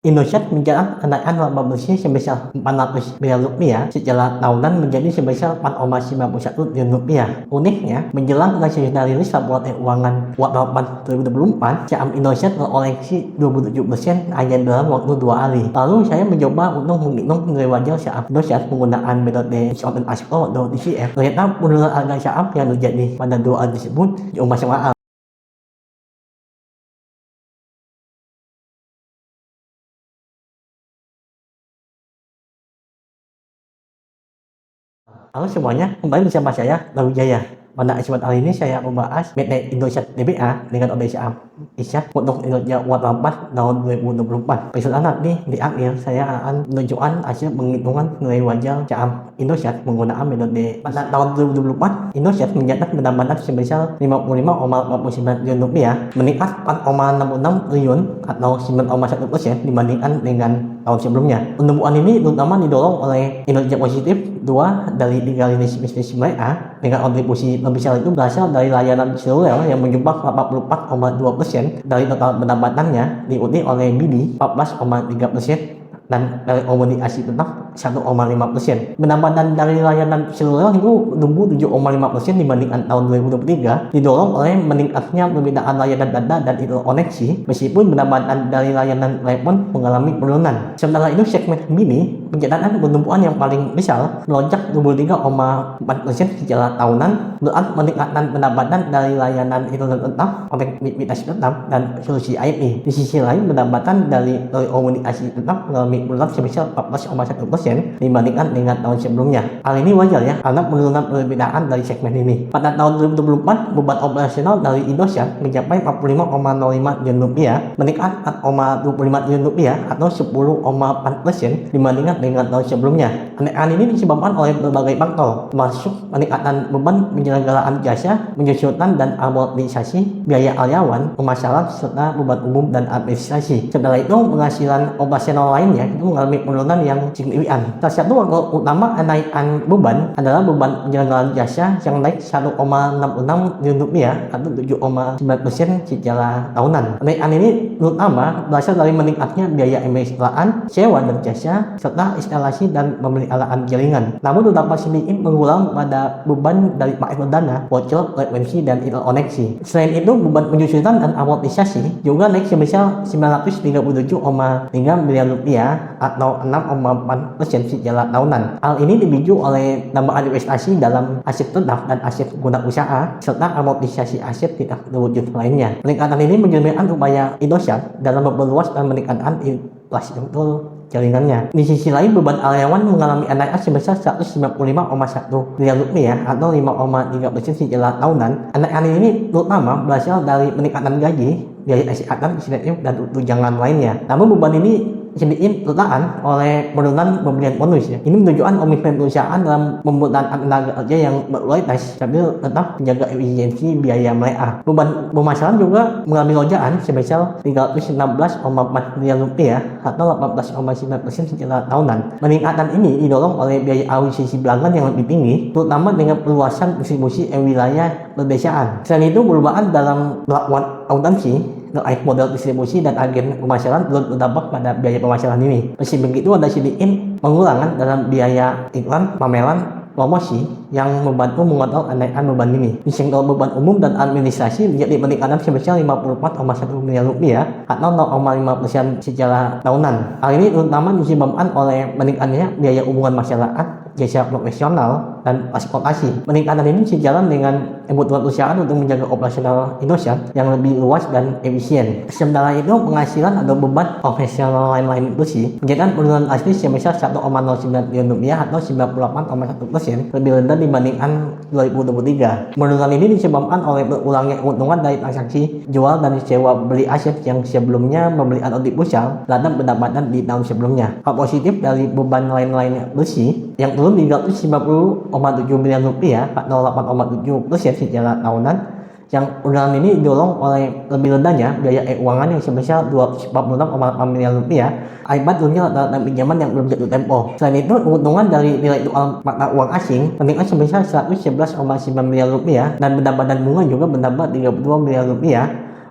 Indosiar mencatat kenaikan laba bersih sebesar Rp400 miliar secara tahunan menjadi sebesar Rp4,91 triliun. Uniknya, menjelang sesudah rilis laporan keuangan kuartal 4 2024, saham Indosiar teroreksi 27% hanya dalam waktu 2 hari. Lalu saya mencoba untuk menghitung nilai wajar saham Indosiar menggunakan metode short and explore atau DCF. Ternyata penurunan harga saham yang terjadi pada 2 hari tersebut cukup masuk akal. Halo semuanya, kembali bersama saya, Lalu Jaya. Pada episode kali ini saya membahas PT Indosiar Tbk dengan kode saham ISYA untuk kinerja kuartal 4 tahun 2024. Episode nanti di akhir saya akan menunjukkan hasil penghitungan nilai wajar saham Indosiar menggunakan metode. Pada tahun 2024, Indosiar mencatat pendapatan sebesar Rp55,49 triliun, meningkat 4,66 triliun atau 9,1% dibandingkan dengan tahun sebelumnya. Pertumbuhan ini terutama didorong oleh kinerja positif 2 dari 3 rilis bisnis mereka, dengan kontribusi terbesar itu berasal dari layanan seluler yang menyumbang 84,2% dari total pendapatannya, diikuti oleh BD 14,3% dan dari komunikasi tetap 1,5%. Pendapatan dari layanan seluler itu tumbuh 7,5% dibandingkan tahun 2023, didorong oleh meningkatnya permintaan layanan data dan interkoneksi, meskipun pendapatan dari layanan telepon mengalami penurunan. Sementara itu segmen BD mencatatkan pertumbuhan yang paling besar, melonjak 23,4% secara tahunan, berarti peningkatan pendapatan dari layanan internet tetap, konektivitas tetap, dan solusi IP. Di sisi lain, pendapatan dari komunikasi tetap mengalami penurunan sebesar 14,1% dibandingkan dengan tahun sebelumnya. Hal ini wajar ya, karena penurunan permintaan dari segmen ini. Pada tahun 2024, beban operasional dari Indosiar mencapai Rp45,05 triliun, meningkat Rp4,25 triliun atau 10,4% dibandingkan dengan tahun sebelumnya. Kenaikan ini disebabkan oleh berbagai faktor, termasuk peningkatan beban penyelenggaraan jasa, penyusutan dan amortisasi, biaya karyawan, pemasaran, serta beban umum dan administrasi. Setelah itu, penghasilan operasional lainnya itu mengalami penurunan yang signifikan. Salah satu faktor utama kenaikan beban adalah beban penyelenggaraan jasa yang naik Rp1,66 triliun atau 7,9% secara tahunan. Kenaikan ini terutama berasal dari meningkatnya biaya administrasi, sewa dan jasa, serta instalasi dan pemeliharaan jaringan. Namun terdapat sedikit mengulang pada beban dari paket dana, voucher, frekuensi, dan interkoneksi. Selain itu, beban penyusutan dan amortisasi juga naik sebesar Rp937,3 miliar atau 6,4% secara tahunan. Hal ini dipicu oleh tambahan investasi dalam aset tetap dan aset guna usaha, serta amortisasi aset tidak terwujud lainnya. Peningkatan ini mencerminkan upaya Indosiar dalam memperluas dan meningkatkan infrastruktur jaringannya. Di sisi lain, beban karyawan mengalami kenaikan sebesar Rp195,1 miliar atau 5,3% secara tahunan. Kenaikan ini terutama berasal dari peningkatan gaji, biaya kesehatan, insentif, dan tunjangan lainnya. Namun beban ini sedikit tertahan oleh penurunan pembelian bonus ya. Ini menunjukkan komitmen perusahaan dalam pembuatan tenaga kerja yang berkualitas sambil tetap menjaga efisiensi biaya mereka. Beban pemasaran juga mengalami lonjakan sebesar Rp316,4 miliar atau 18,9% secara tahunan. Peningkatan ini didorong oleh biaya akuisisi pelanggan yang lebih tinggi, terutama dengan perluasan distribusi wilayah perdesaan. Selain itu, perubahan dalam pelakuan akuntansi terkait model distribusi dan agen pemasaran belum terdampak pada biaya pemasaran ini. Meski begitu, ada sedikit pengurangan dalam biaya iklan, pameran, promosi yang membantu mengontrol kenaikan beban ini. Di sektor beban umum dan administrasi menjadi peningkatan sebesar Rp54,1 miliar atau 0,5% secara tahunan. Hal ini terutama disebabkan oleh meningkatnya biaya hubungan masyarakat, jasa profesional, dan transportasi. Peningkatan ini sejalan dengan kebutuhan perusahaan untuk menjaga operasional Indosiar yang lebih luas dan efisien. Sementara itu, penghasilan atau beban operasional lain-lain bersih mencatat penurunan asli sebesar Rp1,09 triliun atau 98,1%, lebih rendah dibandingkan 2023. Penurunan ini disebabkan oleh berulangnya keuntungan dari transaksi jual dan sewa beli aset yang sebelumnya membeli atau besar terhadap pendapatan di tahun sebelumnya. Hal positif dari beban lain-lain bersih yang turun di Rp370,7 miliar atau 8,7% secara tahunan. Yang penurunan ini didorong oleh lebih rendahnya biaya keuangan yang sebesar Rp246,8 miliar akibat turunnya rata-rata pinjaman yang belum jatuh tempo. Selain itu, keuntungan dari nilai tukar mata uang asing meningkat sebesar Rp111,9 miliar dan pendapatan bunga juga menambah Rp32 miliar.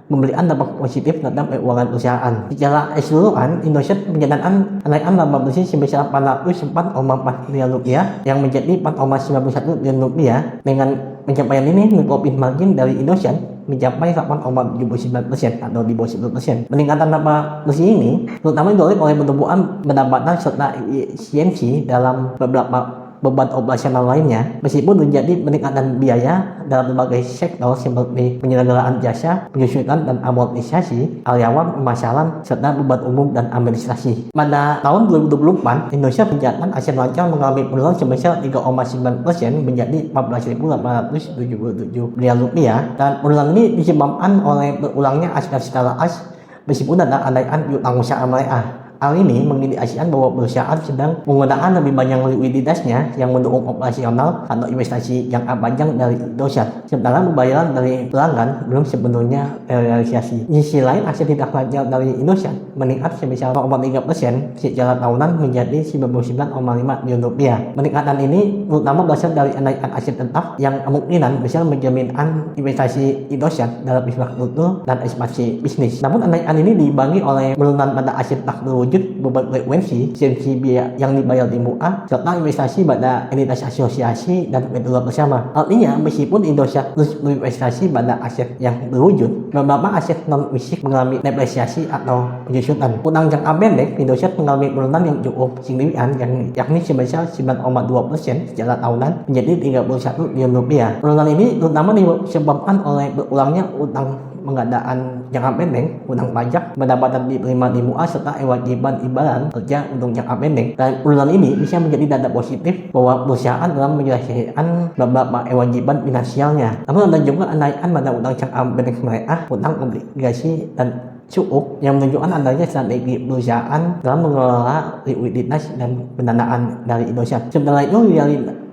memberikan dampak positif terhadap keuangan perusahaan. Secara keseluruhan, Indosiar mencatatkan kenaikan laba bersih sebesar 404,4 miliar rupiah yang menjadi 4,91 triliun rupiah. Dengan pencapaian ini, net profit margin dari Indosiar mencapai 8,79% atau di bawah 10%. Peningkatan laba bersih ini terutama didorong oleh pertumbuhan pendapatan serta efisiensi dalam beberapa beban operasional lainnya, meskipun terjadi peningkatan biaya dalam berbagai sektor seperti penyelenggaraan jasa, penyusunan dan amortisasi, karyawan, pemasaran, serta beban umum dan administrasi. Pada tahun 2024, Indonesia mencatatkan aset lancar mengalami penurunan sebesar 3,9% menjadi 14.877 miliar rupiah, dan penurunan ini disebabkan oleh berulangnya aset secara as meskipun ada kenaikan piutang usaha mereka. Hal ini mengindikasikan bahwa perusahaan sedang menggunakan lebih banyak likuiditasnya yang mendukung operasional atau investasi jangka panjang dari Indosiar, sementara pembayaran dari pelanggan belum sepenuhnya terrealisasi. Di sisi lain, aset tidak lancar dari Indosiar meningkat sebesar 0,3% secara tahunan menjadi 99,5 triliun rupiah. Peningkatan ini terutama berasal dari kenaikan aset tetap yang kemungkinan bisa menjaminkan investasi Indosiar dalam infrastruktur dan ekspansi bisnis. Namun kenaikan ini diimbangi oleh penurunan pada aset tak berwujud, beban frekuensi, biaya yang dibayar di MUA, serta investasi pada entitas asosiasi dan metode bersama. Artinya, meskipun Indosiar terus berinvestasi pada aset yang berwujud, beberapa aset non-fisik mengalami depresiasi atau penyusutan. Utang jangka pendek, Indosiar mengalami penurunan yang cukup signifikan, yakni sebesar 9,2% secara tahunan menjadi 31 triliun rupiah. Penurunan ini terutama disebabkan oleh berulangnya utang pengadaan jangka pendek, utang pajak, pendapatan diterima di MUA, serta kewajiban imbalan kerja untuk jangka pendek. Dan penurunan ini bisa menjadi tanda positif bahwa perusahaan dalam menyelesaikan beberapa kewajiban finansialnya. Namun ada juga kenaikan pada utang jangka pendek mereka, utang obligasi dan cukup yang menunjukkan adanya strategi perusahaan dalam mengelola likuiditas dan pendanaan dari Indosiar. Sementara itu,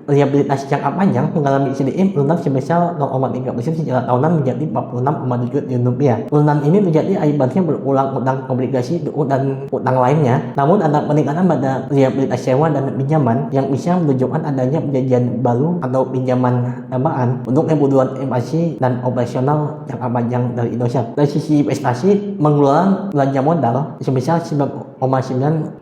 liabilitas jangka panjang mengalami sedikit penurunan sebesar 0,3% secara tahunan menjadi 46,7 triliun rupiah. Penurunan ini terjadi akibatnya berulang utang obligasi dan utang lainnya. Namun ada peningkatan pada liabilitas sewa dan pinjaman yang bisa menunjukkan adanya perjanjian baru atau pinjaman tambahan untuk kebutuhan ekspansi dan operasional jangka panjang dari Indosiar. Dari sisi investasi, mengelola belanja modal sebesar 9,9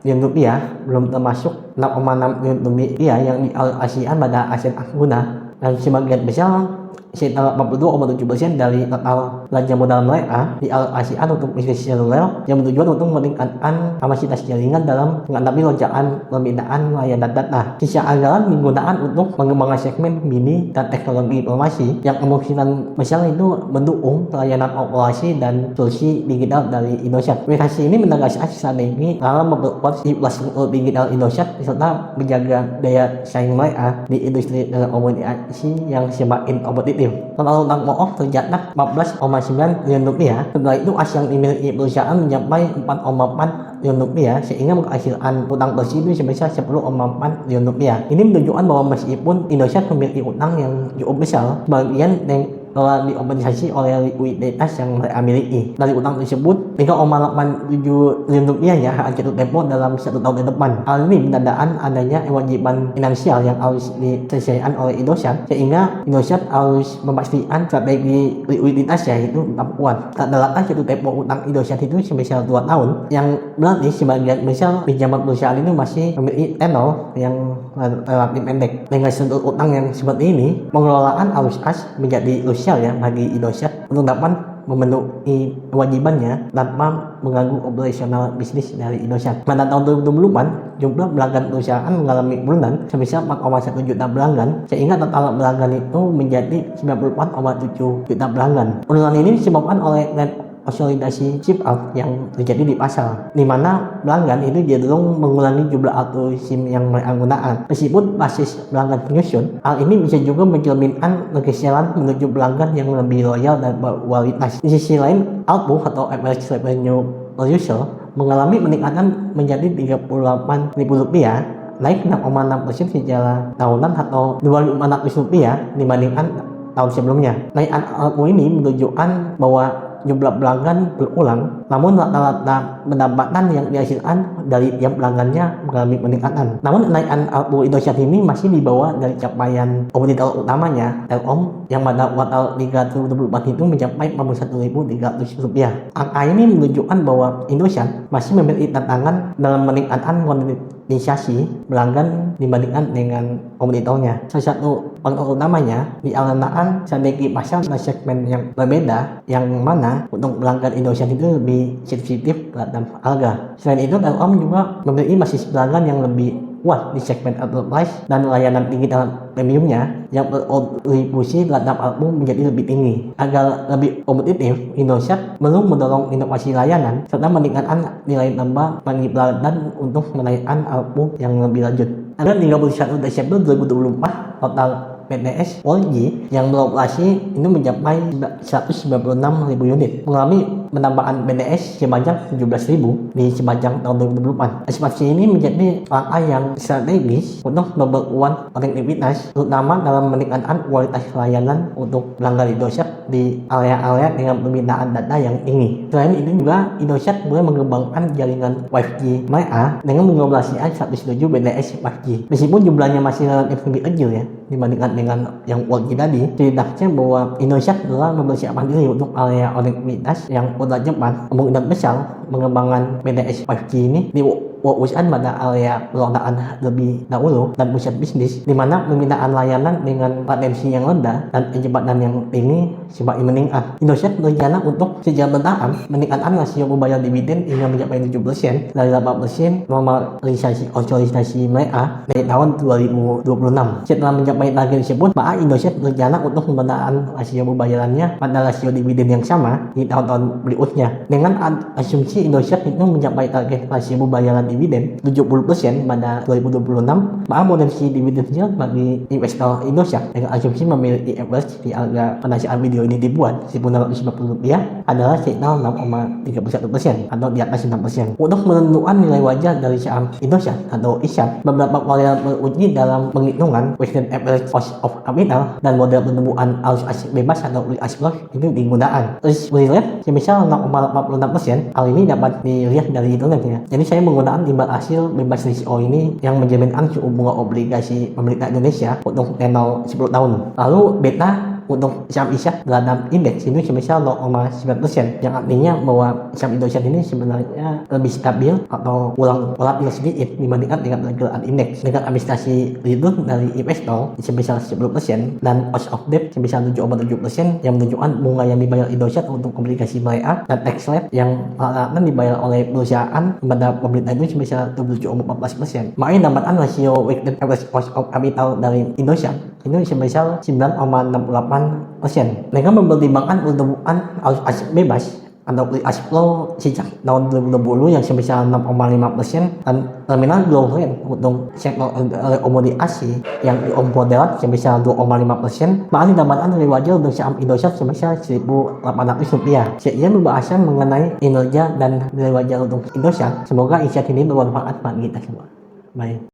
triliun rupiah belum termasuk 6,6 triliun rupiah yang dialokasikan pada aset guna, dan sebagian besar sekitar 42,7% dari total belanja modal mereka dialokasikan untuk bisnis seluler yang bertujuan untuk meningkatkan kapasitas jaringan dalam menghadapi lonjakan permintaan layanan data. Sisa anggaran digunakan untuk mengembangkan segmen mini dan teknologi informasi yang kemungkinan besar itu mendukung pelayanan operasi dan solusi digital dari Indosiar. Investasi ini menegaskan strategi dalam memperkuat infrastruktur digital Indosiar serta menjaga daya saing mereka di industri telekomunikasi yang semakin kompetitif. Total utang pokok tercatat 14,9 triliun rupiah. Setelah itu, as yang dimiliki perusahaan mencapai 4,4 triliun rupiah, sehingga menghasilkan utang bersih itu sebesar 10,4 triliun rupiah. Ini menunjukkan bahwa meskipun Indonesia memiliki utang yang cukup besar, sebagian telah diompensasi oleh likuiditas yang mereka miliki. Dari utang tersebut, 3,87 triliun rupiah ya akan jatuh tempo dalam 1 tahun ke depan. Hal ini menandakan adanya kewajiban finansial yang harus diselesaikan oleh Indosiar, sehingga Indosiar harus memastikan strategi likuiditas yaitu tetap kuat. Rata-rata jatuh tempo utang Indosiar itu sebesar 2 tahun, yang berarti sebagian besar pinjaman perusahaan ini masih memiliki tenor yang relatif pendek. Dengan sudut utang yang seperti ini, pengelolaan arus kas menjadi ya bagi Indosiar untuk dapat memenuhi kewajibannya tanpa mengganggu operasional bisnis dari Indosiar. Pada tahun 2024, jumlah pelanggan perusahaan mengalami penurunan sebesar 4,1 juta pelanggan, sehingga total pelanggan itu menjadi 94,7 juta pelanggan. Penurunan ini disebabkan oleh net konsolidasi chip out yang terjadi di pasar, di mana pelanggan itu cenderung mengurangi jumlah auto SIM yang mereka gunakan. Meskipun basis pelanggan penyusun, hal ini bisa juga mencerminkan pergeseran menuju pelanggan yang lebih loyal dan berkualitas. Di sisi lain, ARPU atau average revenue per user mengalami peningkatan menjadi Rp38.000, naik 6,6% secara tahunan atau Rp2.500 dibandingkan tahun sebelumnya. Naikan ARPU ini menunjukkan bahwa jumlah pelanggan berulang, namun rata-rata pendapatan yang dihasilkan dari tiap pelanggannya mengalami peningkatan. Namun kenaikan ARPU Indosiar ini masih di bawah dari capaian kompetitor utamanya Telkom yang pada kuartal 3 2024 itu mencapai Rp41.300. Angka ini menunjukkan bahwa Indosiar masih memiliki tantangan dalam meningkatkan monetisasi pelanggan dibandingkan dengan kompetitornya. Salah satu faktor utamanya dikarenakan strategi pasar dan segmen yang berbeda, yang mana untuk pelanggan Indosiar itu lebih sensitif terhadap harga. Selain itu, Telkom juga memiliki basis pelanggan yang lebih kuat di segmen enterprise dan layanan digital premiumnya yang berkontribusi terhadap ARPU menjadi lebih tinggi. Agar lebih kompetitif, Indosiar perlu mendorong inovasi layanan serta meningkatkan nilai tambah bagi pelanggan untuk menaikkan ARPU yang lebih lanjut. Pada 31 Desember 2024, total PTS 4G yang beroperasi ini mencapai 196.000 unit, mengalami penambahan PTS sebanyak 17.000 di sepanjang tahun 2024. Ekspansi ini menjadi langkah yang strategis untuk memperkuat konektivitas, terutama dalam meningkatkan kualitas layanan untuk pelanggan Indosiar di area-area dengan permintaan data yang tinggi. Selain itu juga, Indosiar mulai mengembangkan jaringan 5G mereka dengan mengoperasikan 107 BTS 5G. Meskipun jumlahnya masih relatif lebih kecil ya dibandingkan dengan yang 4G tadi, setidaknya bahwa Indosiar telah mempersiapkan diri untuk area konektivitas yang udah cepat. Kemungkinan besar mengembangkan BTS 5G ini difokuskan pada area perkotaan lebih dahulu dan pusat bisnis, di mana permintaan layanan dengan latensi yang rendah dan kecepatan yang tinggi semakin meningkat. Indosiar berencana untuk secara bertahap meningkatkan rasio pembayar dividen hingga mencapai 7% dari 8% normalisasi konsolidasi mereka dari tahun 2026. Setelah mencapai target tersebut, maka Indosiar berencana untuk mempertahankan rasio pembayarannya pada rasio dividen yang sama di tahun-tahun berikutnya. Dengan asumsi Indosiar itu mencapai target rasio pembayaran dividen 70% pada 2026, maka potensi dividennya bagi investor Indosiar dengan asumsi memiliki average di harga pada saat video ini dibuat Rp1.950 adalah sekitar 6,31% atau di atas 6%. Untuk menentukan nilai wajar dari saham Indosiar atau ISAP, beberapa variabel uji dalam penghitungan weighted average cost of capital dan model penemuan arus aset bebas atau risk flow itu digunakan. Risk free rate semisal 0,46%, hal ini dapat dilihat dari hitungannya. Jadi saya menggunakan imbal hasil bebas risiko ini yang menjaminkan suku bunga obligasi pemerintah Indonesia untuk tenor 10 tahun. Lalu beta untuk saham ISAP terhadap indeks ini semisal 0,9%, yang artinya bahwa saham Indosiar ini sebenarnya lebih stabil atau kurang volatil sedikit dibandingkan dengan pergerakan indeks. Dengan administrasi return dari investor sebesar 10% dan cost of debt sebesar 7,7% yang menunjukkan bunga yang dibayar Indosiar untuk obligasi mereka, dan tax rate yang rata-rata dibayar oleh perusahaan kepada pemerintah itu sebesar 27,14%. Makanya dapatkan rasio weighted average cost of capital dari Indosiar ini sebesar 9,68%. Dengan mempertimbangkan pertumbuhan arus aset bebas atau cash flow sejak tahun 2020 yang sebesar 6,5% dan terminal growth rate untuk sektor komoditasi yang diompoderat sebesar 2,5%, maka didapatkan nilai wajar untuk saham Indosiar sebesar Rp1.800. Sekian pembahasan mengenai kinerja dan nilai wajar untuk Indosiar. Semoga insight ini bermanfaat bagi kita semua. Baik.